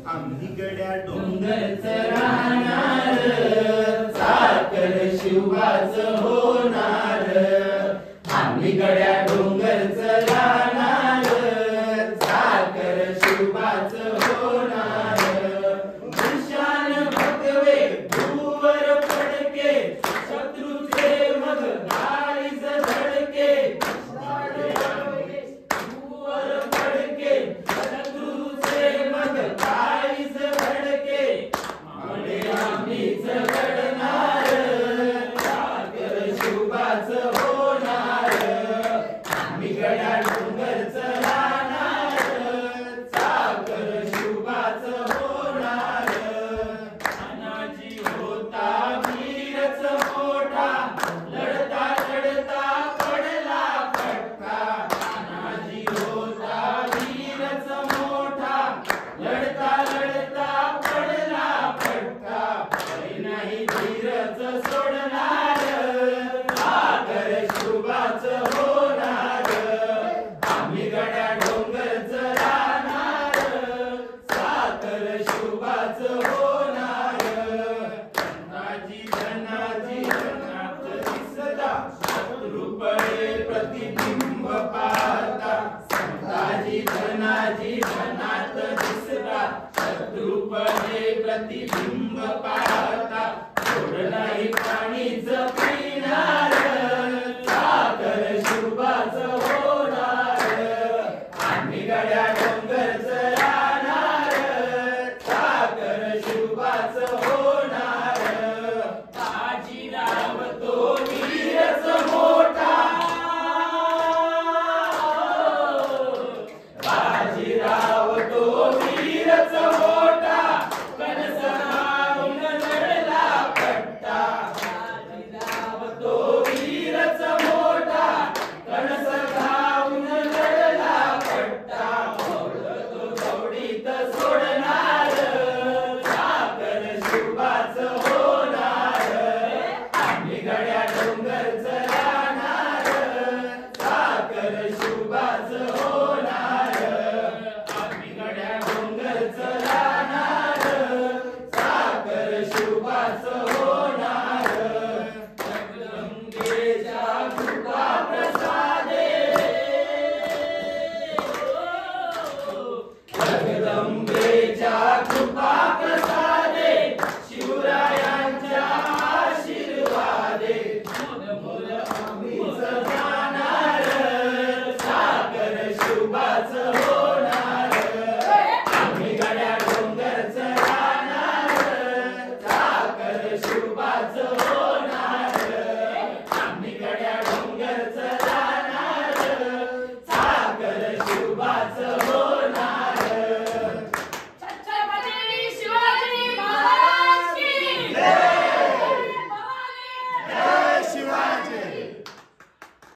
आम्ही गड्या डोंगरचं राहणार, साखर शिवबाचं होणार. आम्ही गड्या डोंगरचं राहणार, साखर शिवबाचं होणार. निशान भगवे भूवर फडके, शत्रूचे मग गाडीच धडके. भूवर फडके, शत्रूचे मग गाडीच धडके. पुढे आम्हीच घडणार, साखर शिवबाचं होणार. आम्ही गड्या डोंगरचं राहणार, साखर शिवबाचं होणार. तानाजी होता वीरच मोठा, लढता लढता पडला फटका. तानाजी होता वीरच मोठा, लढता लढता पडला फटका. तरी नाही धीरच सोडणार, साखर शिवबाचं होणार. आम्ही गड्या डोंगरचं राहणार, साखर शिवबाचं होणार. धनाजी धनाजी धनात दिसता, शत्रूपळे प्रतिबिंब पाहता. संताजी धनाजी धनात दिसता, शत्रूपळे प्रतिबिंब पाहता.